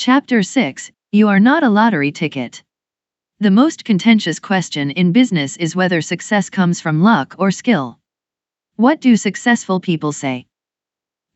Chapter 6, You Are Not a Lottery Ticket. The most contentious question in business is whether success comes from luck or skill. What do successful people say?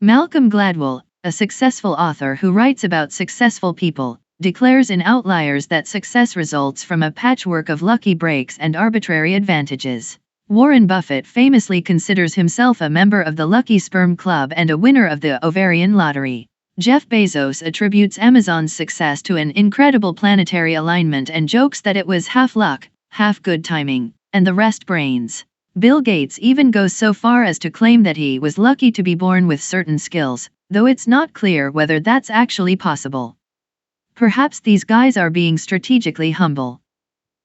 Malcolm Gladwell, a successful author who writes about successful people, declares in Outliers that success results from a patchwork of lucky breaks and arbitrary advantages. Warren Buffett famously considers himself a member of the Lucky Sperm Club and a winner of the ovarian lottery. Jeff Bezos attributes Amazon's success to an incredible planetary alignment and jokes that it was half luck, half good timing, and the rest brains. Bill Gates even goes so far as to claim that he was lucky to be born with certain skills, though it's not clear whether that's actually possible. Perhaps these guys are being strategically humble.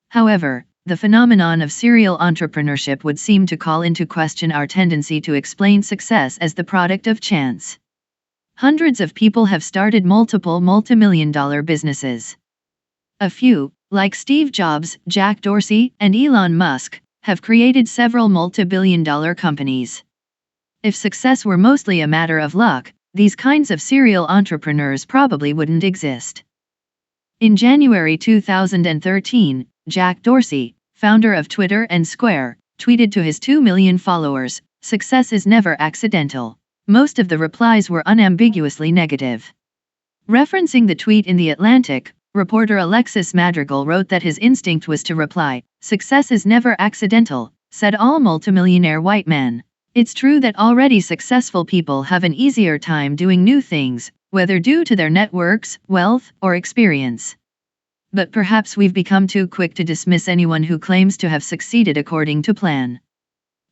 However, the phenomenon of serial entrepreneurship would seem to call into question our tendency to explain success as the product of chance. Hundreds of people have started multiple multimillion-dollar businesses. A few, like Steve Jobs, Jack Dorsey, and Elon Musk, have created several multi-billion-dollar companies. If success were mostly a matter of luck, these kinds of serial entrepreneurs probably wouldn't exist. In January 2013, Jack Dorsey, founder of Twitter and Square, tweeted to his 2 million followers, "Success is never accidental." Most of the replies were unambiguously negative. Referencing the tweet in The Atlantic, reporter Alexis Madrigal wrote that his instinct was to reply, "Success is never accidental," said all multimillionaire white men. It's true that already successful people have an easier time doing new things, whether due to their networks, wealth, or experience. But perhaps we've become too quick to dismiss anyone who claims to have succeeded according to plan.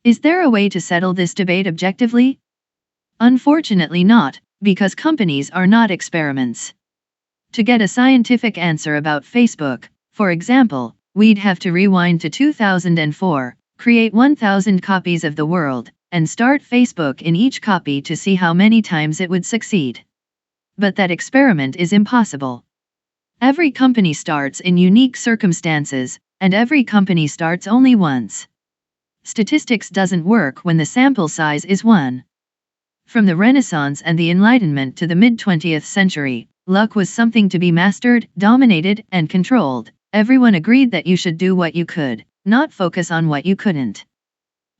Is there a way to settle this debate objectively? Unfortunately not, because companies are not experiments. To get a scientific answer about Facebook, for example, we'd have to rewind to 2004, create 1,000 copies of The World, and start Facebook in each copy to see how many times it would succeed. But that experiment is impossible. Every company starts in unique circumstances, and every company starts only once. Statistics doesn't work when the sample size is 1. From the Renaissance and the Enlightenment to the mid-20th century, luck was something to be mastered, dominated, and controlled. Everyone agreed that you should do what you could, not focus on what you couldn't.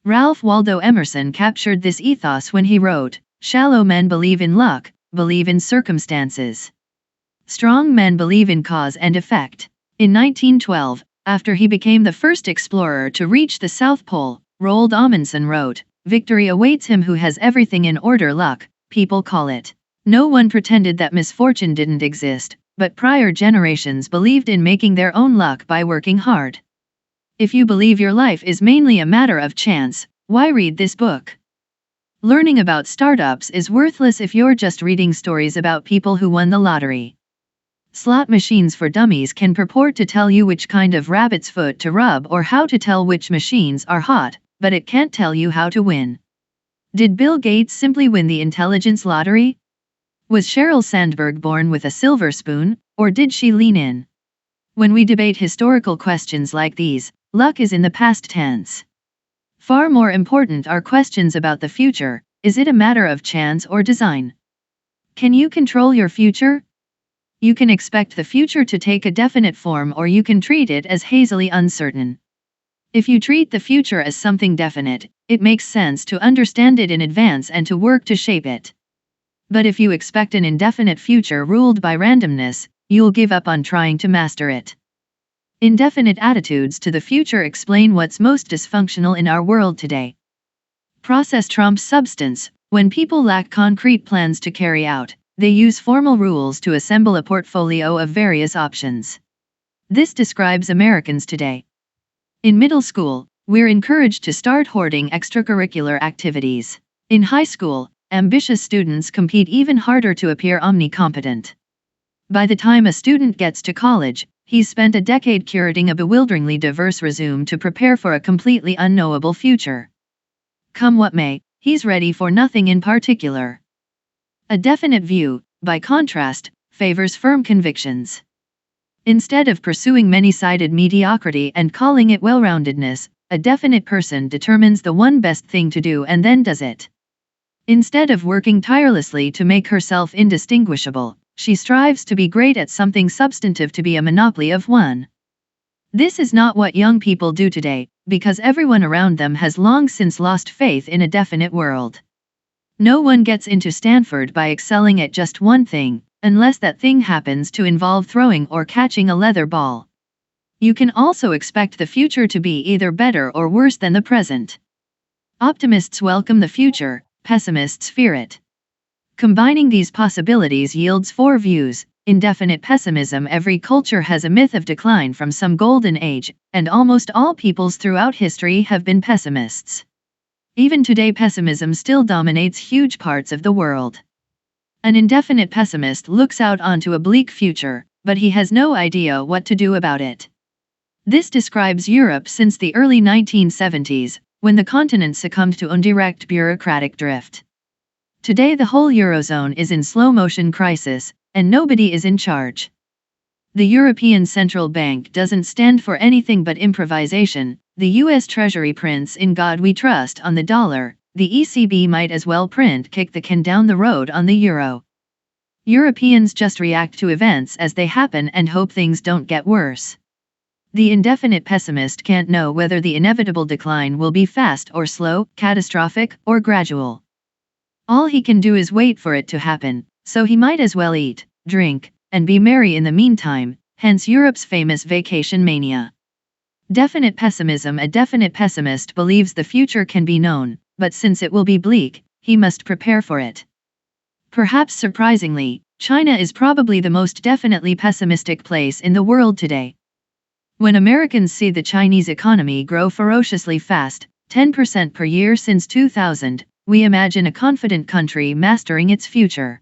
Ralph Waldo Emerson captured this ethos when he wrote, "Shallow men believe in luck, believe in circumstances. Strong men believe in cause and effect." In 1912, after he became the first explorer to reach the South Pole, Roald Amundsen wrote, "Victory awaits him who has everything in order. Luck, people call it." No one pretended that misfortune didn't exist, but prior generations believed in making their own luck by working hard. If you believe your life is mainly a matter of chance, why read this book? Learning about startups is worthless if you're just reading stories about people who won the lottery. Slot machines for dummies can purport to tell you which kind of rabbit's foot to rub or how to tell which machines are hot, but it can't tell you how to win. Did Bill Gates simply win the intelligence lottery? Was Sheryl Sandberg born with a silver spoon, or did she lean in? When we debate historical questions like these, luck is in the past tense. Far more important are questions about the future. Is it a matter of chance or design? Can you control your future? You can expect the future to take a definite form, or you can treat it as hazily uncertain. If you treat the future as something definite, it makes sense to understand it in advance and to work to shape it. But if you expect an indefinite future ruled by randomness, you'll give up on trying to master it. Indefinite attitudes to the future explain what's most dysfunctional in our world today. Process trumps substance. When people lack concrete plans to carry out, they use formal rules to assemble a portfolio of various options. This describes Americans today. In middle school, we're encouraged to start hoarding extracurricular activities. In high school, ambitious students compete even harder to appear omnicompetent. By the time a student gets to college, he's spent a decade curating a bewilderingly diverse resume to prepare for a completely unknowable future. Come what may, he's ready for nothing in particular. A definite view, by contrast, favors firm convictions. Instead of pursuing many-sided mediocrity and calling it well-roundedness, a definite person determines the one best thing to do and then does it. Instead of working tirelessly to make herself indistinguishable, she strives to be great at something substantive, to be a monopoly of one. This is not what young people do today, because everyone around them has long since lost faith in a definite world. No one gets into Stanford by excelling at just one thing, unless that thing happens to involve throwing or catching a leather ball. You can also expect the future to be either better or worse than the present. Optimists welcome the future, pessimists fear it. Combining these possibilities yields four views: indefinite pessimism. Every culture has a myth of decline from some golden age, and almost all peoples throughout history have been pessimists. Even today, pessimism still dominates huge parts of the world. An indefinite pessimist looks out onto a bleak future, but he has no idea what to do about it. This describes Europe since the early 1970s, when the continent succumbed to indirect bureaucratic drift. Today the whole Eurozone is in slow-motion crisis, and nobody is in charge. The European Central Bank doesn't stand for anything but improvisation. The US Treasury prints "In God We Trust" on the dollar. The ECB might as well print "Kick the can down the road" on the euro. Europeans just react to events as they happen and hope things don't get worse. The indefinite pessimist can't know whether the inevitable decline will be fast or slow, catastrophic or gradual. All he can do is wait for it to happen, so he might as well eat, drink, and be merry in the meantime, hence Europe's famous vacation mania. Definite pessimism. A definite pessimist believes the future can be known, but since it will be bleak, he must prepare for it. Perhaps surprisingly, China is probably the most definitely pessimistic place in the world today. When Americans see the Chinese economy grow ferociously fast, 10% per year since 2000, we imagine a confident country mastering its future.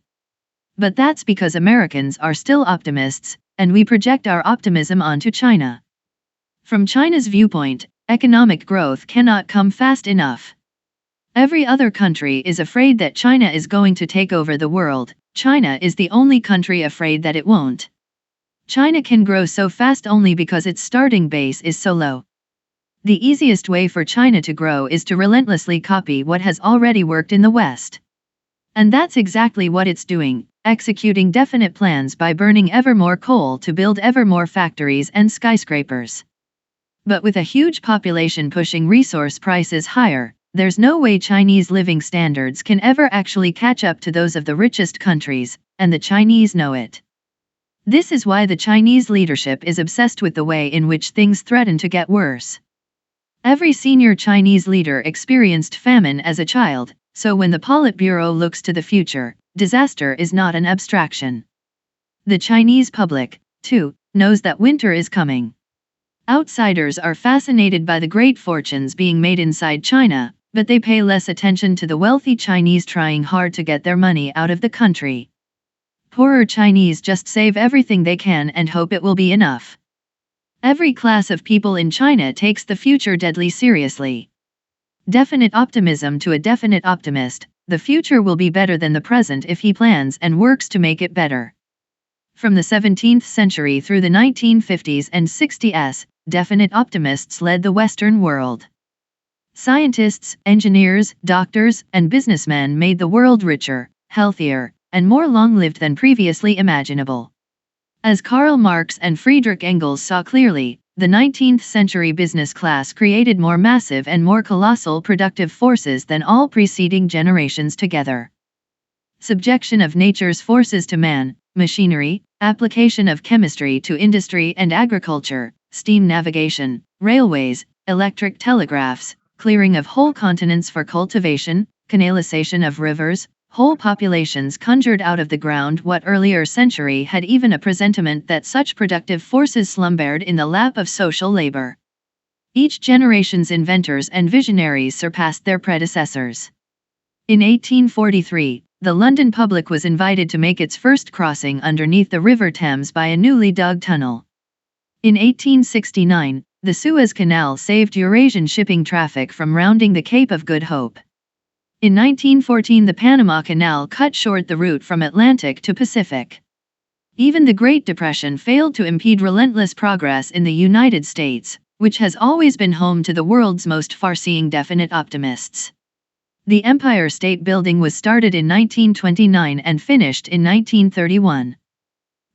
But that's because Americans are still optimists, and we project our optimism onto China. From China's viewpoint, economic growth cannot come fast enough. Every other country is afraid that China is going to take over the world. China is the only country afraid that it won't. China can grow so fast only because its starting base is so low. The easiest way for China to grow is to relentlessly copy what has already worked in the West. And that's exactly what it's doing, executing definite plans by burning ever more coal to build ever more factories and skyscrapers. But with a huge population pushing resource prices higher, there's no way Chinese living standards can ever actually catch up to those of the richest countries, and the Chinese know it. This is why the Chinese leadership is obsessed with the way in which things threaten to get worse. Every senior Chinese leader experienced famine as a child, so when the Politburo looks to the future, disaster is not an abstraction. The Chinese public, too, knows that winter is coming. Outsiders are fascinated by the great fortunes being made inside China, but they pay less attention to the wealthy Chinese trying hard to get their money out of the country. Poorer Chinese just save everything they can and hope it will be enough. Every class of people in China takes the future deadly seriously. Definite optimism. To a definite optimist, the future will be better than the present if he plans and works to make it better. From the 17th century through the 1950s and 60s, definite optimists led the Western world. Scientists, engineers, doctors, and businessmen made the world richer, healthier, and more long-lived than previously imaginable. As Karl Marx and Friedrich Engels saw clearly, the 19th century business class created more massive and more colossal productive forces than all preceding generations together. Subjection of nature's forces to man, machinery, application of chemistry to industry and agriculture, steam navigation, railways, electric telegraphs, clearing of whole continents for cultivation, canalization of rivers, whole populations conjured out of the ground. What earlier century had even a presentiment that such productive forces slumbered in the lap of social labor? Each generation's inventors and visionaries surpassed their predecessors. In 1843, the London public was invited to make its first crossing underneath the River Thames by a newly dug tunnel. In 1869, the Suez Canal saved Eurasian shipping traffic from rounding the Cape of Good Hope. In 1914, the Panama Canal cut short the route from Atlantic to Pacific. Even the Great Depression failed to impede relentless progress in the United States, which has always been home to the world's most far-seeing definite optimists. The Empire State Building was started in 1929 and finished in 1931.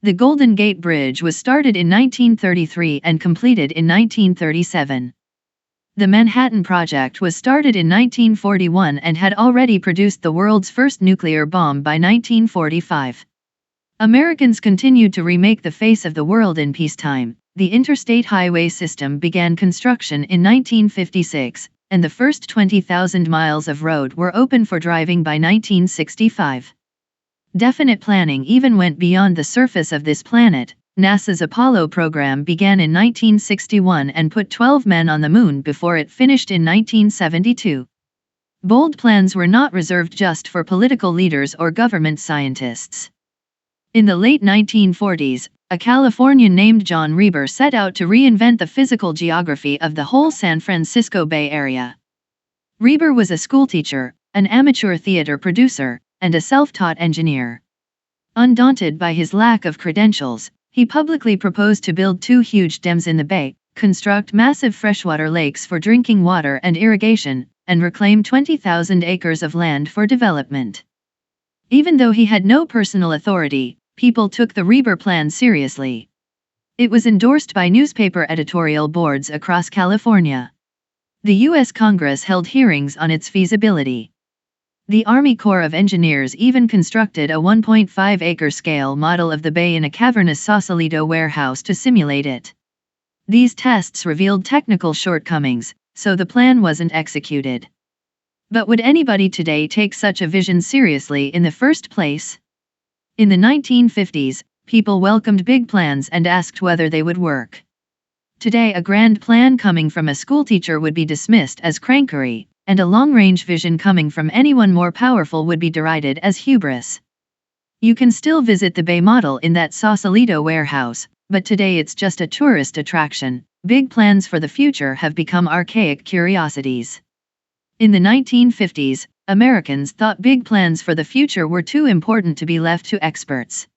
The Golden Gate Bridge was started in 1933 and completed in 1937. The Manhattan Project was started in 1941 and had already produced the world's first nuclear bomb by 1945. Americans continued to remake the face of the world in peacetime. The interstate highway system began construction in 1956, and the first 20,000 miles of road were open for driving by 1965. Definite planning even went beyond the surface of this planet. NASA's Apollo program began in 1961 and put 12 men on the moon before it finished in 1972. Bold plans were not reserved just for political leaders or government scientists. In the late 1940s, a Californian named John Reber set out to reinvent the physical geography of the whole San Francisco Bay Area. Reber was a schoolteacher, an amateur theater producer, and a self-taught engineer. Undaunted by his lack of credentials, he publicly proposed to build 2 huge dams in the bay, construct massive freshwater lakes for drinking water and irrigation, and reclaim 20,000 acres of land for development. Even though he had no personal authority, people took the Reber plan seriously. It was endorsed by newspaper editorial boards across California. The U.S. Congress held hearings on its feasibility. The Army Corps of Engineers even constructed a 1.5-acre scale model of the bay in a cavernous Sausalito warehouse to simulate it. These tests revealed technical shortcomings, so the plan wasn't executed. But would anybody today take such a vision seriously in the first place? In the 1950s, people welcomed big plans and asked whether they would work. Today, a grand plan coming from a schoolteacher would be dismissed as crankery, and a long-range vision coming from anyone more powerful would be derided as hubris. You can still visit the Bay model in that Sausalito warehouse, but today it's just a tourist attraction. Big plans for the future have become archaic curiosities. In the 1950s, Americans thought big plans for the future were too important to be left to experts.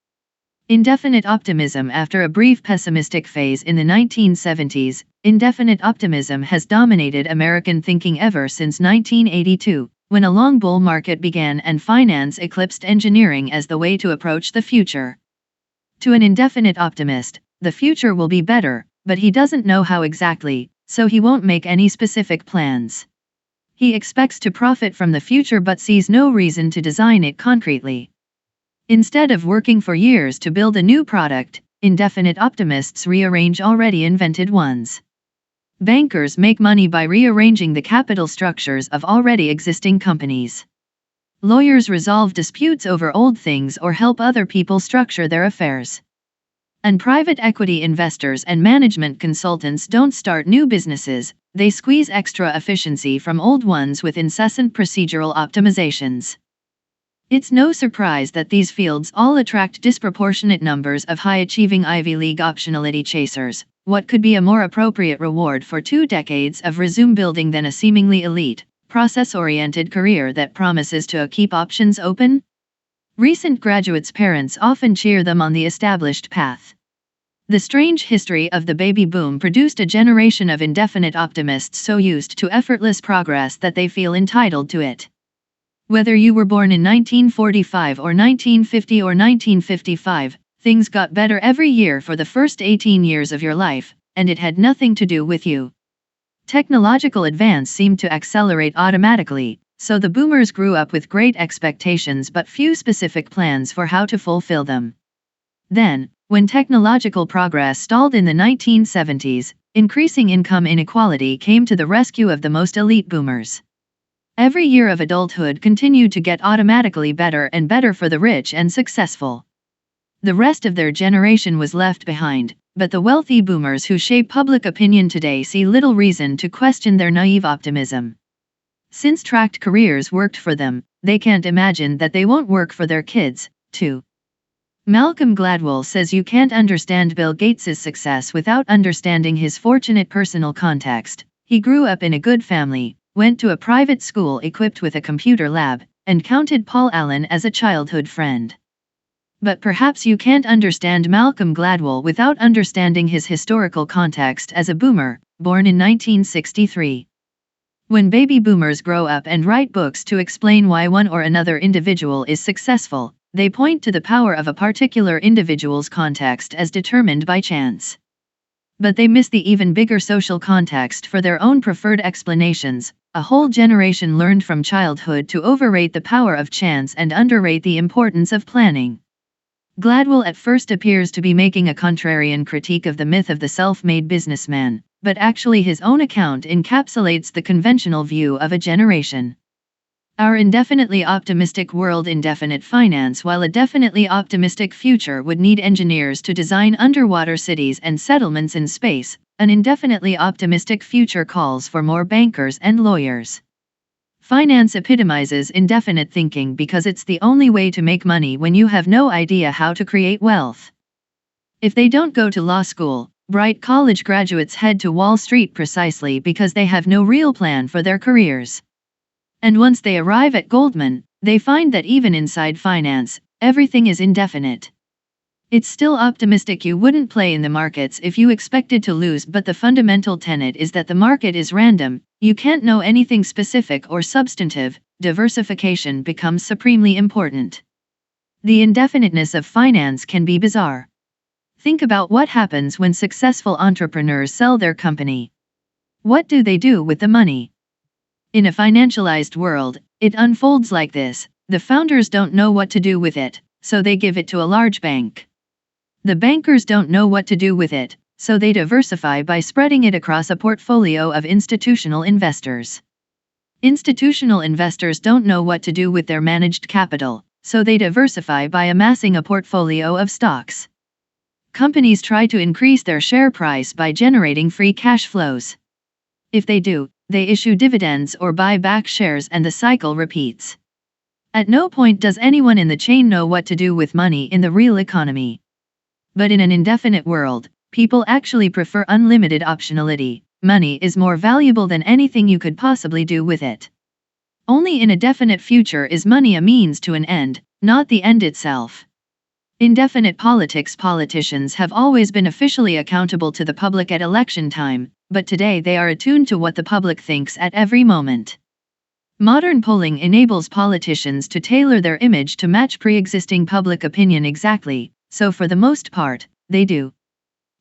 Indefinite optimism. After a brief pessimistic phase in the 1970s, indefinite optimism has dominated American thinking ever since 1982, when a long bull market began and finance eclipsed engineering as the way to approach the future. To an indefinite optimist, the future will be better, but he doesn't know how exactly, so he won't make any specific plans. He expects to profit from the future but sees no reason to design it concretely. Instead of working for years to build a new product, indefinite optimists rearrange already invented ones. Bankers make money by rearranging the capital structures of already existing companies. Lawyers resolve disputes over old things or help other people structure their affairs. And private equity investors and management consultants don't start new businesses, they squeeze extra efficiency from old ones with incessant procedural optimizations. It's no surprise that these fields all attract disproportionate numbers of high-achieving Ivy League optionality chasers. What could be a more appropriate reward for 2 decades of resume building than a seemingly elite, process-oriented career that promises to keep options open? Recent graduates' parents often cheer them on the established path. The strange history of the baby boom produced a generation of indefinite optimists so used to effortless progress that they feel entitled to it. Whether you were born in 1945 or 1950 or 1955, things got better every year for the first 18 years of your life, and it had nothing to do with you. Technological advance seemed to accelerate automatically, so the boomers grew up with great expectations but few specific plans for how to fulfill them. Then, when technological progress stalled in the 1970s, increasing income inequality came to the rescue of the most elite boomers. Every year of adulthood continued to get automatically better and better for the rich and successful. The rest of their generation was left behind, but the wealthy boomers who shape public opinion today see little reason to question their naive optimism. Since tracked careers worked for them, they can't imagine that they won't work for their kids, too. Malcolm Gladwell says you can't understand Bill Gates's success without understanding his fortunate personal context. He grew up in a good family, went to a private school equipped with a computer lab, and counted Paul Allen as a childhood friend. But perhaps you can't understand Malcolm Gladwell without understanding his historical context as a boomer, born in 1963. When baby boomers grow up and write books to explain why one or another individual is successful, They point to the power of a particular individual's context as determined by chance. But they miss the even bigger social context for their own preferred explanations. A whole generation learned from childhood to overrate the power of chance and underrate the importance of planning. Gladwell at first appears to be making a contrarian critique of the myth of the self-made businessman, but actually his own account encapsulates the conventional view of a generation. Our indefinitely optimistic world, indefinite finance, while a definitely optimistic future would need engineers to design underwater cities and settlements in space. An indefinitely optimistic future calls for more bankers and lawyers. Finance epitomizes indefinite thinking because it's the only way to make money when you have no idea how to create wealth. If they don't go to law school, bright college graduates head to Wall Street precisely because they have no real plan for their careers. And once they arrive at Goldman, they find that even inside finance, everything is indefinite. It's still optimistic you wouldn't play in the markets if you expected to lose, but the fundamental tenet is that the market is random, you can't know anything specific or substantive, diversification becomes supremely important. The indefiniteness of finance can be bizarre. Think about what happens when successful entrepreneurs sell their company. What do they do with the money? In a financialized world, it unfolds like this: the founders don't know what to do with it, so they give it to a large bank. The bankers don't know what to do with it, so they diversify by spreading it across a portfolio of institutional investors. Institutional investors don't know what to do with their managed capital, so they diversify by amassing a portfolio of stocks. Companies try to increase their share price by generating free cash flows. If they do, they issue dividends or buy back shares, and the cycle repeats. At no point does anyone in the chain know what to do with money in the real economy. But in an indefinite world, people actually prefer unlimited optionality. Money is more valuable than anything you could possibly do with it. Only in a definite future is money a means to an end, not the end itself. Indefinite politicians have always been officially accountable to the public at election time, but today they are attuned to what the public thinks at every moment. Modern polling enables politicians to tailor their image to match pre-existing public opinion exactly, so for the most part, they do.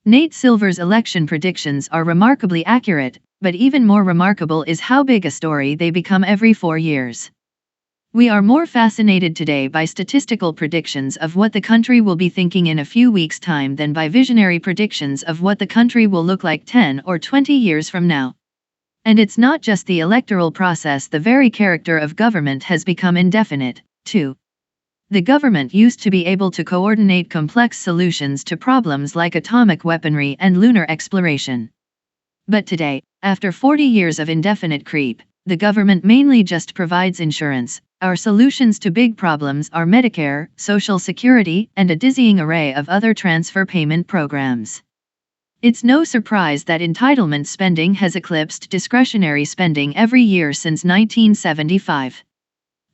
Nate Silver's election predictions are remarkably accurate, but even more remarkable is how big a story they become every 4 years. We are more fascinated today by statistical predictions of what the country will be thinking in a few weeks' time than by visionary predictions of what the country will look like 10 or 20 years from now. And it's not just the electoral process, the very character of government has become indefinite, too. The government used to be able to coordinate complex solutions to problems like atomic weaponry and lunar exploration. But today, after 40 years of indefinite creep, the government mainly just provides insurance. Our solutions to big problems are Medicare, Social Security, and a dizzying array of other transfer payment programs. It's no surprise that entitlement spending has eclipsed discretionary spending every year since 1975.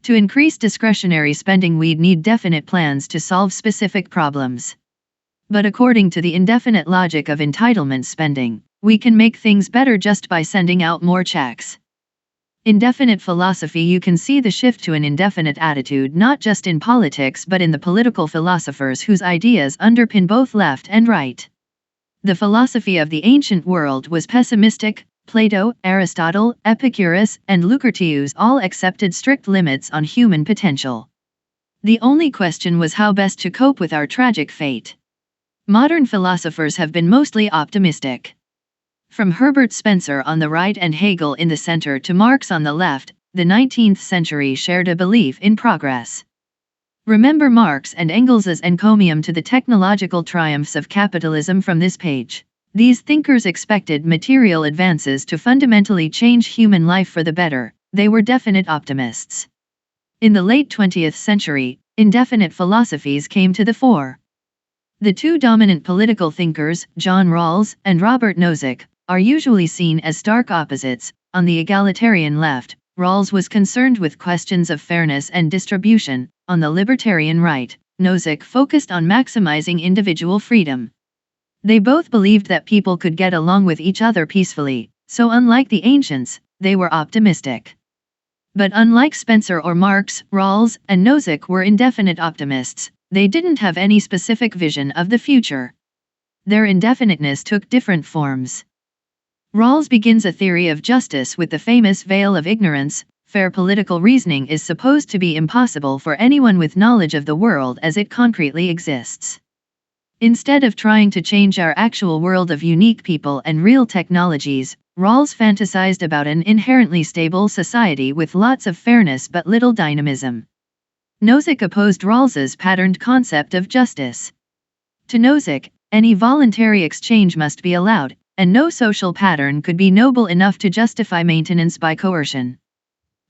To increase discretionary spending, we'd need definite plans to solve specific problems. But according to the indefinite logic of entitlement spending, we can make things better just by sending out more checks. Indefinite philosophy. You can see the shift to an indefinite attitude not just in politics but in the political philosophers whose ideas underpin both left and right. The philosophy of the ancient world was pessimistic. Plato, Aristotle, Epicurus, and Lucretius all accepted strict limits on human potential. The only question was how best to cope with our tragic fate. Modern philosophers have been mostly optimistic. From Herbert Spencer on the right and Hegel in the center to Marx on the left, the 19th century shared a belief in progress. Remember Marx and Engels' encomium to the technological triumphs of capitalism from this page. These thinkers expected material advances to fundamentally change human life for the better. They were definite optimists. In the late 20th century, indefinite philosophies came to the fore. The two dominant political thinkers, John Rawls and Robert Nozick, are usually seen as stark opposites. On the egalitarian left, Rawls was concerned with questions of fairness and distribution. On the libertarian right, Nozick focused on maximizing individual freedom. They both believed that people could get along with each other peacefully, so unlike the ancients, they were optimistic. But unlike Spencer or Marx, Rawls and Nozick were indefinite optimists. They didn't have any specific vision of the future. Their indefiniteness took different forms. Rawls begins a theory of justice with the famous veil of ignorance. Fair political reasoning is supposed to be impossible for anyone with knowledge of the world as it concretely exists. Instead of trying to change our actual world of unique people and real technologies, Rawls fantasized about an inherently stable society with lots of fairness but little dynamism. Nozick opposed Rawls's patterned concept of justice. To Nozick, any voluntary exchange must be allowed, and no social pattern could be noble enough to justify maintenance by coercion.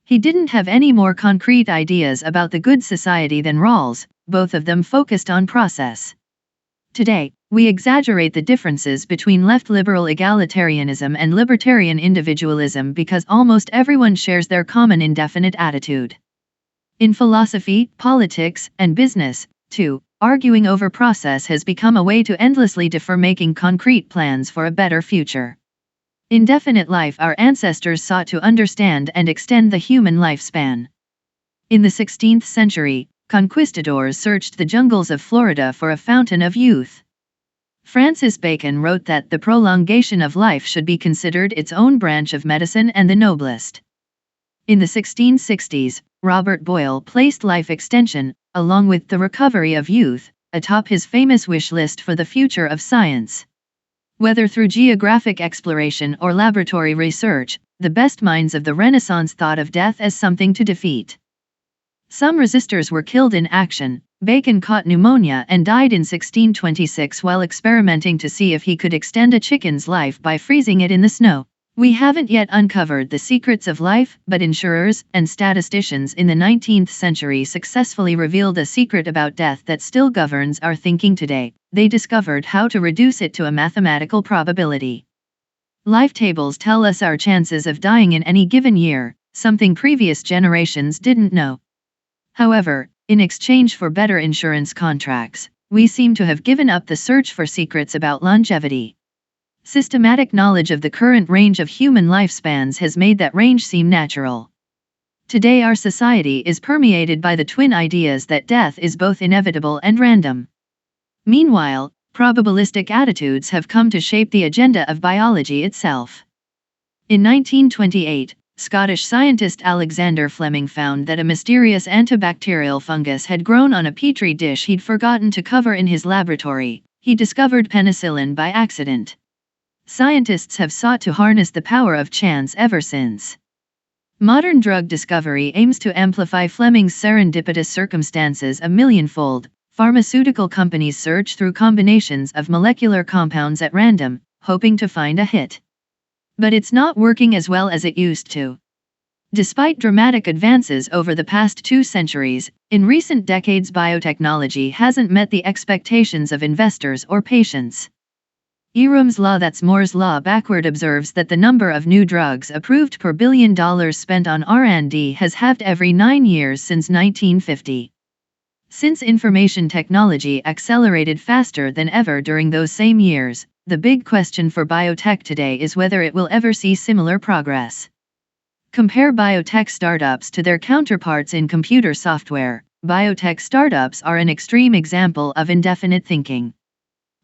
He didn't have any more concrete ideas about the good society than Rawls, both of them focused on process. Today, we exaggerate the differences between left liberal egalitarianism and libertarian individualism because almost everyone shares their common indefinite attitude. In philosophy, politics, and business, too, arguing over process has become a way to endlessly defer making concrete plans for a better future. Indefinite life. Our ancestors sought to understand and extend the human lifespan. In the 16th century, conquistadors searched the jungles of Florida for a fountain of youth. Francis Bacon wrote that the prolongation of life should be considered its own branch of medicine and the noblest. In the 1660s, Robert Boyle placed life extension, along with the recovery of youth, atop his famous wish list for the future of science. Whether through geographic exploration or laboratory research, the best minds of the Renaissance thought of death as something to defeat. Some resistors were killed in action. Bacon caught pneumonia and died in 1626 while experimenting to see if he could extend a chicken's life by freezing it in the snow. We haven't yet uncovered the secrets of life, but insurers and statisticians in the 19th century successfully revealed a secret about death that still governs our thinking today. They discovered how to reduce it to a mathematical probability. Life tables tell us our chances of dying in any given year, something previous generations didn't know. However, in exchange for better insurance contracts, we seem to have given up the search for secrets about longevity. Systematic knowledge of the current range of human lifespans has made that range seem natural. Today our society is permeated by the twin ideas that death is both inevitable and random. Meanwhile, probabilistic attitudes have come to shape the agenda of biology itself. In 1928, Scottish scientist Alexander Fleming found that a mysterious antibacterial fungus had grown on a petri dish he'd forgotten to cover in his laboratory. He discovered penicillin by accident. Scientists have sought to harness the power of chance ever since. Modern drug discovery aims to amplify Fleming's serendipitous circumstances a millionfold. Pharmaceutical companies search through combinations of molecular compounds at random, hoping to find a hit. But it's not working as well as it used to. Despite dramatic advances over the past 2 centuries, in recent decades biotechnology hasn't met the expectations of investors or patients. Ehrum's law, that's Moore's law backward, observes that the number of new drugs approved per $1 billion spent on R&D has halved every 9 years since 1950. Since information technology accelerated faster than ever during those same years, the big question for biotech today is whether it will ever see similar progress. Compare biotech startups to their counterparts in computer software. Biotech startups are an extreme example of indefinite thinking.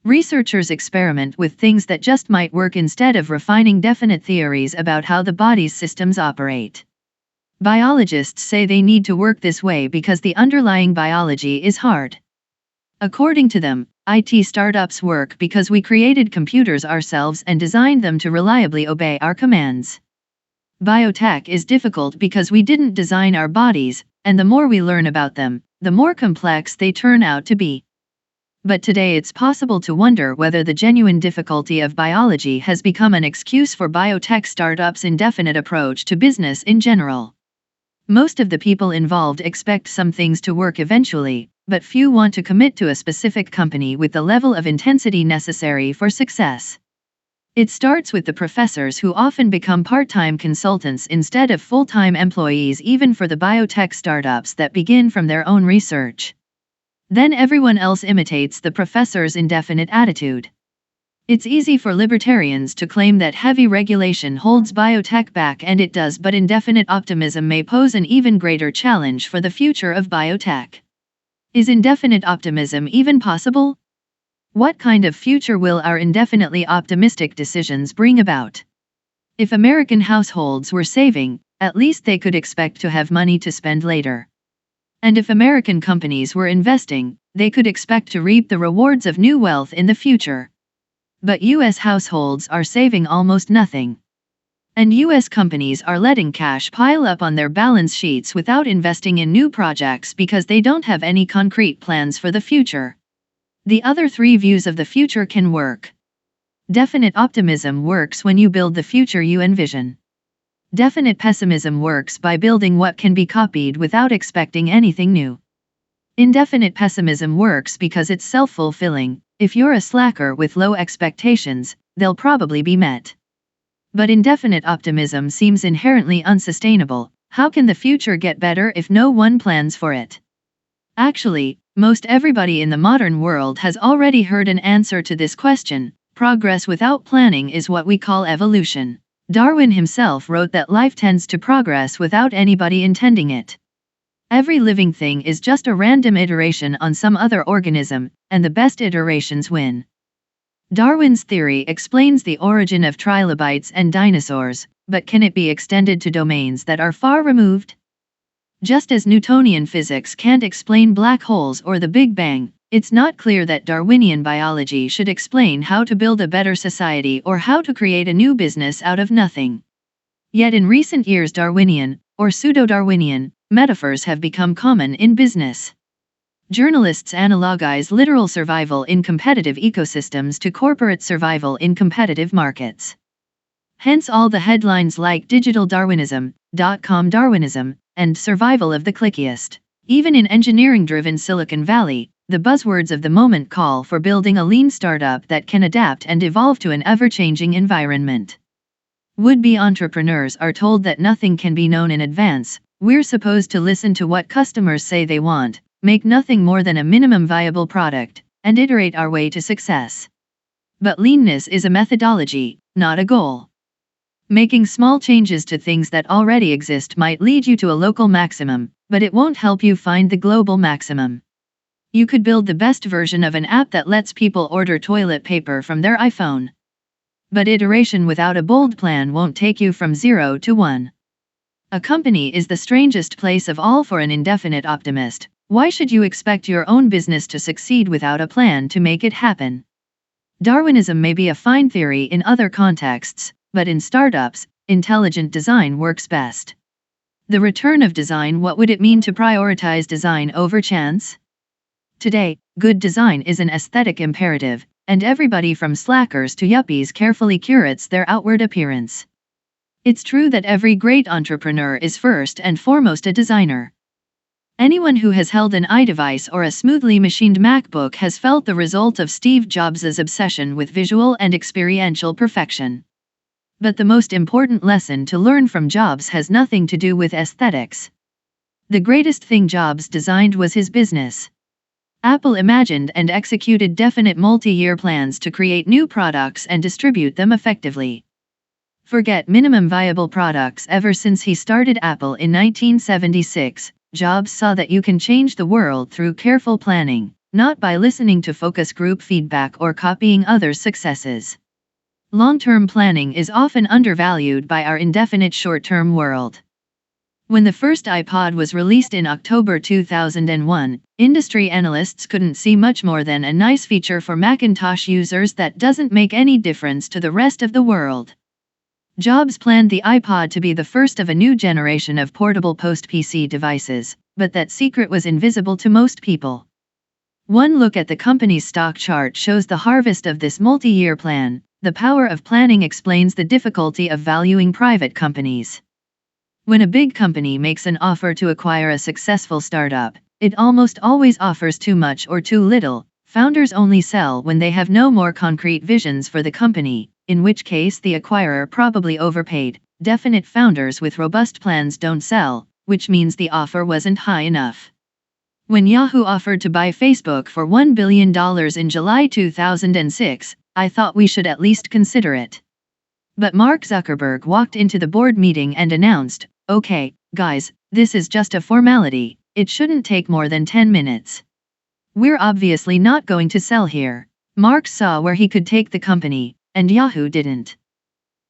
Researchers experiment with things that just might work instead of refining definite theories about how the body's systems operate. Biologists say they need to work this way because the underlying biology is hard. According to them, IT startups work because we created computers ourselves and designed them to reliably obey our commands. Biotech is difficult because we didn't design our bodies, and the more we learn about them, the more complex they turn out to be. But today it's possible to wonder whether the genuine difficulty of biology has become an excuse for biotech startups' indefinite approach to business in general. Most of the people involved expect some things to work eventually, but few want to commit to a specific company with the level of intensity necessary for success. It starts with the professors who often become part-time consultants instead of full-time employees, even for the biotech startups that begin from their own research. Then everyone else imitates the professor's indefinite attitude. It's easy for libertarians to claim that heavy regulation holds biotech back, and it does, but indefinite optimism may pose an even greater challenge for the future of biotech. Is indefinite optimism even possible? What kind of future will our indefinitely optimistic decisions bring about? If American households were saving, at least they could expect to have money to spend later. And if American companies were investing, they could expect to reap the rewards of new wealth in the future. But U.S. households are saving almost nothing. And U.S. companies are letting cash pile up on their balance sheets without investing in new projects because they don't have any concrete plans for the future. The other three views of the future can work. Definite optimism works when you build the future you envision. Definite pessimism works by building what can be copied without expecting anything new. Indefinite pessimism works because it's self-fulfilling. If you're a slacker with low expectations, they'll probably be met. But indefinite optimism seems inherently unsustainable. How can the future get better if no one plans for it? Actually, most everybody in the modern world has already heard an answer to this question. Progress without planning is what we call evolution. Darwin himself wrote that life tends to progress without anybody intending it. Every living thing is just a random iteration on some other organism, and the best iterations win. Darwin's theory explains the origin of trilobites and dinosaurs, but can it be extended to domains that are far removed? Just as Newtonian physics can't explain black holes or the Big Bang, it's not clear that Darwinian biology should explain how to build a better society or how to create a new business out of nothing. Yet in recent years Darwinian, or pseudo-Darwinian, metaphors have become common in business. Journalists analogize literal survival in competitive ecosystems to corporate survival in competitive markets. Hence all the headlines like digital Darwinism, .com Darwinism, and survival of the clickiest. Even in engineering-driven Silicon Valley, the buzzwords of the moment call for building a lean startup that can adapt and evolve to an ever-changing environment. Would-be entrepreneurs are told that nothing can be known in advance. We're supposed to listen to what customers say they want, make nothing more than a minimum viable product, and iterate our way to success. But leanness is a methodology, not a goal. Making small changes to things that already exist might lead you to a local maximum, but it won't help you find the global maximum. You could build the best version of an app that lets people order toilet paper from their iPhone. But iteration without a bold plan won't take you from 0 to 1. A company is the strangest place of all for an indefinite optimist. Why should you expect your own business to succeed without a plan to make it happen? Darwinism may be a fine theory in other contexts, but in startups, intelligent design works best. The return of design. What would it mean to prioritize design over chance? Today, good design is an aesthetic imperative, and everybody from slackers to yuppies carefully curates their outward appearance. It's true that every great entrepreneur is first and foremost a designer. Anyone who has held an iDevice or a smoothly machined MacBook has felt the result of Steve Jobs' obsession with visual and experiential perfection. But the most important lesson to learn from Jobs has nothing to do with aesthetics. The greatest thing Jobs designed was his business. Apple imagined and executed definite multi-year plans to create new products and distribute them effectively. Forget minimum viable products. Ever since he started Apple in 1976, Jobs saw that you can change the world through careful planning, not by listening to focus group feedback or copying others' successes. Long-term planning is often undervalued by our indefinite short-term world. When the first iPod was released in October 2001, industry analysts couldn't see much more than a nice feature for Macintosh users that doesn't make any difference to the rest of the world. Jobs planned the iPod to be the first of a new generation of portable post-PC devices, but that secret was invisible to most people. One look at the company's stock chart shows the harvest of this multi-year plan. The power of planning explains the difficulty of valuing private companies. When a big company makes an offer to acquire a successful startup, it almost always offers too much or too little. Founders only sell when they have no more concrete visions for the company, in which case the acquirer probably overpaid. Definite founders with robust plans don't sell, which means the offer wasn't high enough. When Yahoo offered to buy Facebook for $1 billion in July 2006, I thought we should at least consider it. But Mark Zuckerberg walked into the board meeting and announced, "Okay, guys, this is just a formality, it shouldn't take more than 10 minutes. We're obviously not going to sell here." Mark saw where he could take the company, and Yahoo didn't.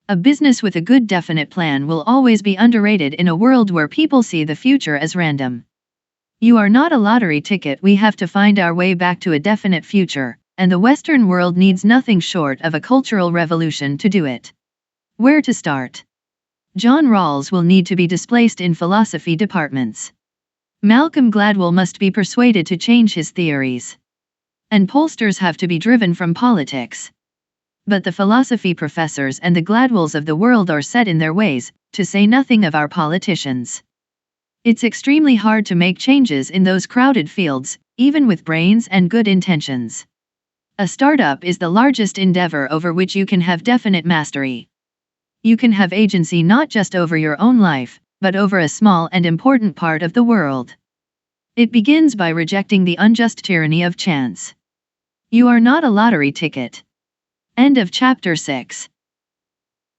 A business with a good definite plan will always be underrated in a world where people see the future as random. You are not a lottery ticket. We have to find our way back to a definite future, and the Western world needs nothing short of a cultural revolution to do it. Where to start? John Rawls will need to be displaced in philosophy departments. Malcolm Gladwell must be persuaded to change his theories. And pollsters have to be driven from politics. But the philosophy professors and the Gladwells of the world are set in their ways, to say nothing of our politicians. It's extremely hard to make changes in those crowded fields, even with brains and good intentions. A startup is the largest endeavor over which you can have definite mastery. You can have agency not just over your own life, but over a small and important part of the world. It begins by rejecting the unjust tyranny of chance. You are not a lottery ticket. End of chapter 6.